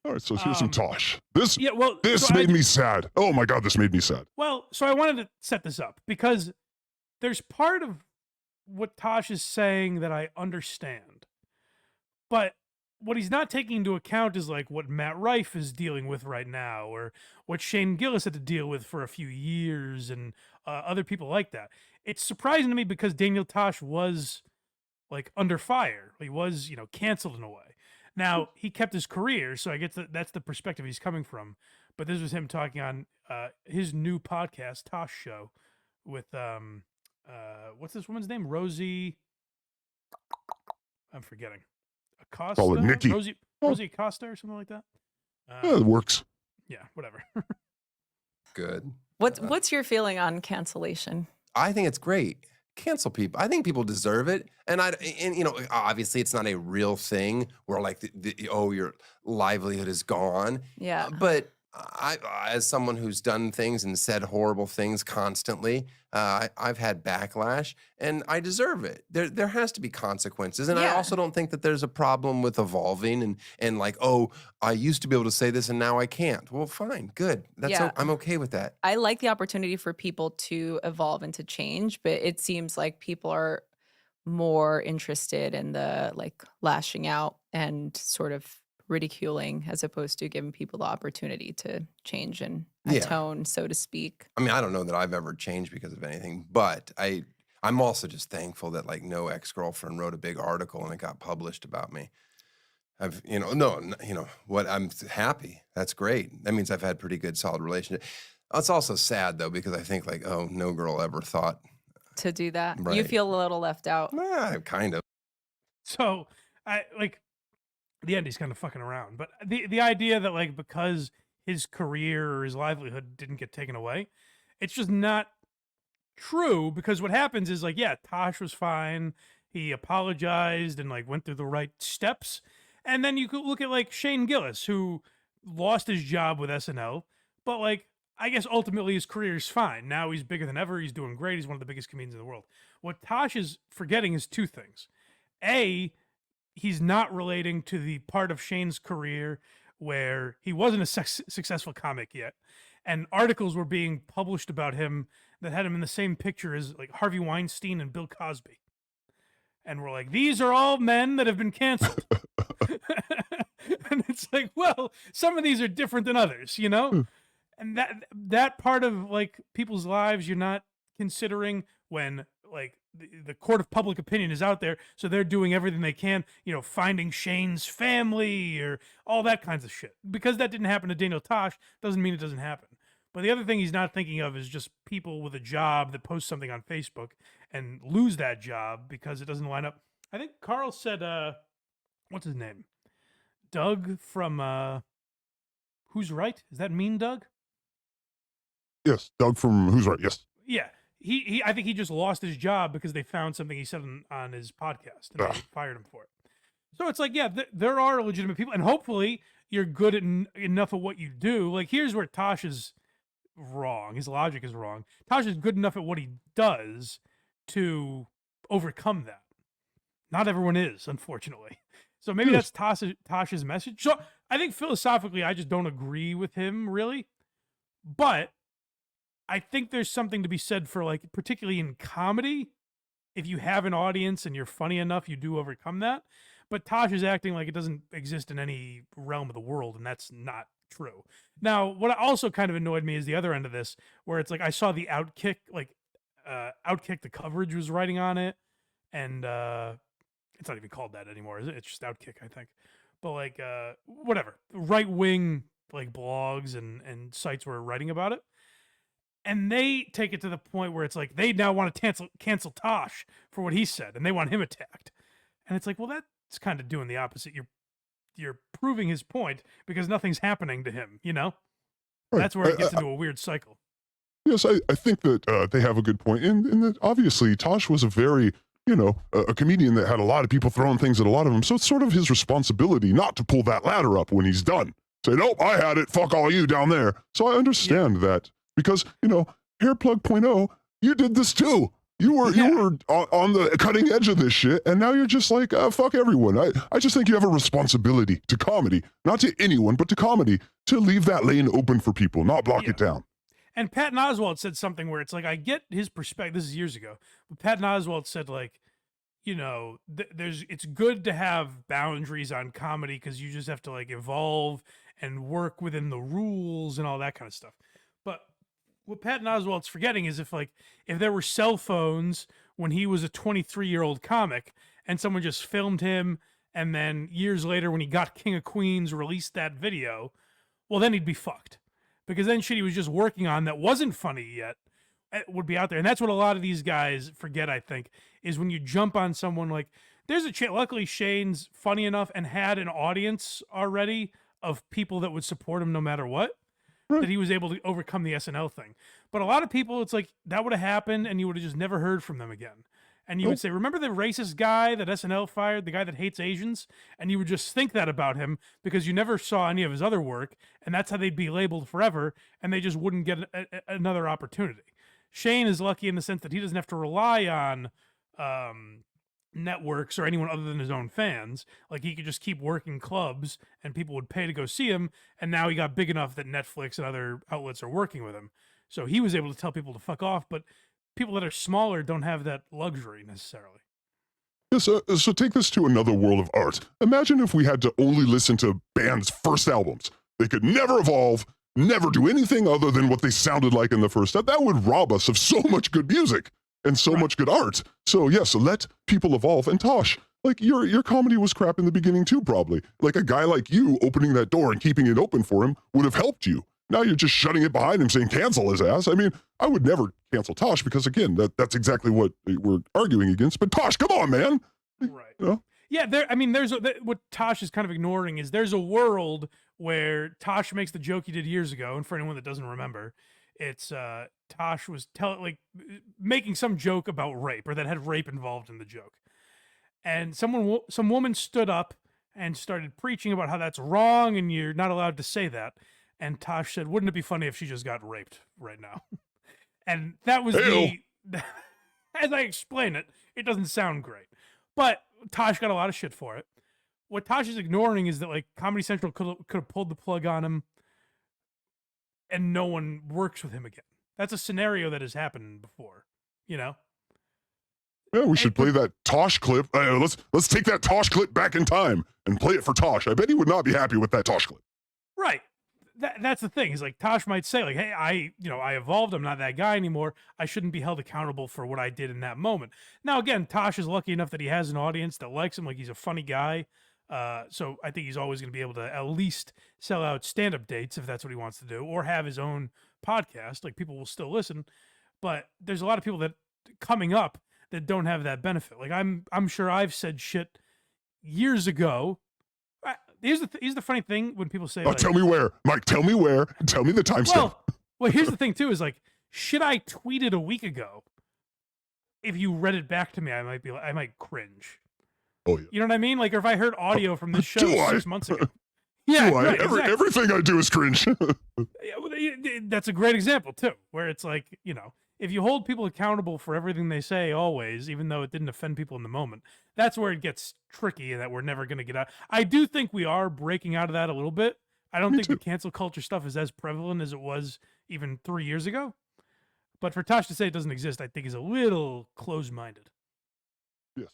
All right, so here's some Tosh. This Yeah, well, this so made me sad. Oh my god, this made me sad. so I wanted to set this up because there's part of what Tosh is saying that I understand, but what he's not taking into account is like what Matt Rife is dealing with right now, or what Shane Gillis had to deal with for a few years, and other people like that. It's surprising to me because Daniel Tosh was like under fire. He was, canceled in a way. Now he kept his career, so I get that's the perspective he's coming from. But this was him talking on his new podcast, Tosh Show, with what's this woman's name? Rosie. I'm forgetting. Call it Acosta, Nikki. Rosie Acosta, or something like that. Yeah, it works. Yeah, whatever. Good. What's your feeling on cancellation? I think it's great. Cancel people. I think people deserve it. And obviously it's not a real thing where like your livelihood is gone. Yeah. But I, as someone who's done things and said horrible things constantly, I've had backlash, and I deserve it. There has to be consequences, and I also don't think that there's a problem with evolving and like, oh, I used to be able to say this and now I can't. Well, fine, good. I'm okay with that. I like the opportunity for people to evolve and to change, but it seems like people are more interested in the like lashing out and sort of ridiculing as opposed to giving people the opportunity to change and atone, so to speak. I mean, I don't know that I've ever changed because of anything, but I'm also just thankful that like no ex-girlfriend wrote a big article and it got published about me. I'm happy. That's great. That means I've had pretty good, solid relationship. It's also sad though, because I think like, oh, no girl ever thought to do that. Right. You feel a little left out. Kind of. So the end, he's kind of fucking around. But the idea that like because his career or his livelihood didn't get taken away, it's just not true. Because what happens is like, yeah, Tosh was fine. He apologized and like went through the right steps. And then you could look at like Shane Gillis, who lost his job with SNL, but like I guess ultimately his career is fine. Now he's bigger than ever. He's doing great. He's one of the biggest comedians in the world. What Tosh is forgetting is two things. A, he's not relating to the part of Shane's career where he wasn't a successful comic yet, and articles were being published about him that had him in the same picture as like Harvey Weinstein and Bill Cosby. And we're like, these are all men that have been canceled. And it's like, well, some of these are different than others, And that part of like people's lives you're not considering when like the court of public opinion is out there, so they're doing everything they can, finding Shane's family or all that kinds of shit. Because that didn't happen to Daniel Tosh doesn't mean it doesn't happen. But the other thing he's not thinking of is just people with a job that post something on Facebook and lose that job because it doesn't line up. I think Carl said, what's his name? Doug from Who's Right? Is that Mean Doug? Yes, Doug from Who's Right, yes. Yeah. He I think he just lost his job because they found something he said on his podcast and they fired him for it. So it's like, yeah, there are legitimate people, and hopefully you're good at enough of what you do. Like, here's where Tosh is wrong. His logic is wrong. Tosh is good enough at what he does to overcome that. Not everyone is, unfortunately. So maybe that's Tosh's message. So I think philosophically, I just don't agree with him, really. But I think there's something to be said for, like, particularly in comedy, if you have an audience and you're funny enough, you do overcome that. But Tosh is acting like it doesent exist in any realm of the world, and that's not true. Now, what also kind of annoyed me is the other end of this, where it's like I saw the Outkick, Outkick, the coverage was writing on it, and it's not even called that anymore, is it? It's just Outkick, I think. But like, whatever, right-wing like blogs and sites were writing about it. And they take it to the point where it's like they now want to cancel Tosh for what he said, and they want him attacked. And it's like, well, that's kind of doing the opposite. You're proving his point because nothing's happening to him, Right. That's where it gets into a weird cycle. Yes, I think that they have a good point. And that obviously Tosh was a very, a comedian that had a lot of people throwing things at a lot of them. So it's sort of his responsibility not to pull that ladder up when he's done. Say, nope, I had it. Fuck all you down there. So I understand that. Because, Hairplug.0, you did this too. You were Yeah. you were on the cutting edge of this shit, and now you're just like, fuck everyone. I just think you have a responsibility to comedy, not to anyone, but to comedy, to leave that lane open for people, not block Yeah. it down. And Patton Oswalt said something where it's like, I get his perspective. This is years ago, but Patton Oswalt said, like, you know, it's good to have boundaries on comedy because you just have to like evolve and work within the rules and all that kind of stuff. But what Patton Oswalt's forgetting is if there were cell phones when he was a 23-year-old comic and someone just filmed him and then years later when he got King of Queens released that video, well then he'd be fucked. Because then shit he was just working on that wasn't funny yet would be out there. And that's what a lot of these guys forget, I think, is when you jump on someone like there's a chance. Luckily, Shane's funny enough and had an audience already of people that would support him no matter what, that he was able to overcome the SNL thing. But a lot of people, it's like that would have happened and you would have just never heard from them again. And you would say, remember the racist guy that SNL fired, the guy that hates Asians? And you would just think that about him because you never saw any of his other work. And that's how they'd be labeled forever. And they just wouldn't get another opportunity. Shane is lucky in the sense that he doesn't have to rely on networks or anyone other than his own fans. Like he could just keep working clubs and people would pay to go see him. And now he got big enough that Netflix and other outlets are working with him. So he was able to tell people to fuck off. But people that are smaller don't have that luxury necessarily. So take this to another world of art. Imagine if we had to only listen to bands' first albums. They could never evolve, never do anything other than what they sounded like in the first. That would rob us of so much good music and so much good art. So yes, let people evolve. And Tosh, like your comedy was crap in the beginning too, probably. Like a guy like you opening that door and keeping it open for him would have helped you. Now you're just shutting it behind him saying cancel his ass. I mean, I would never cancel Tosh because again, that's exactly what we're arguing against. But Tosh, come on, man. Right. You know? Yeah, what Tosh is kind of ignoring is there's a world where Tosh makes the joke he did years ago, and for anyone that doesn't remember, it's Tosh was making some joke about rape or that had rape involved in the joke, and some woman stood up and started preaching about how that's wrong and you're not allowed to say that, and Tosh said, "Wouldn't it be funny if she just got raped right now?" And that was as I explain it, it doesn't sound great. But Tosh got a lot of shit for it. What Tosh is ignoring is that like Comedy Central could have pulled the plug on him and no one works with him again. That's a scenario that has happened before, you know? Yeah, we should play that Tosh clip. Let's take that Tosh clip back in time and play it for Tosh. I bet he would not be happy with that Tosh clip. Right. That's the thing. Is like Tosh might say like, "Hey, I evolved. I'm not that guy anymore. I shouldn't be held accountable for what I did in that moment." Now, again, Tosh is lucky enough that he has an audience that likes him. Like he's a funny guy. So I think he's always going to be able to at least sell out stand-up dates if that's what he wants to do, or have his own podcast. Like people will still listen, but there's a lot of people that coming up that don't have that benefit. Like I'm sure I've said shit years ago. Here's the funny thing when people say, "Oh, tell me where, Mike. Tell me where. Tell me the timestamp." Well, here's the thing too: is like shit I tweeted a week ago. If you read it back to me, I might cringe. Oh yeah. You know what I mean? Like, or if I heard audio from this show 6 months ago. Yeah, right, exactly. Everything I do is cringe. Yeah, well, that's a great example too, where it's like, if you hold people accountable for everything they say always, even though it didn't offend people in the moment, that's where it gets tricky and that we're never going to get out. I do think we are breaking out of that a little bit. I don't think the cancel culture stuff is as prevalent as it was even 3 years ago. But for Tosh to say it doesn't exist, I think is a little closed-minded. Yes.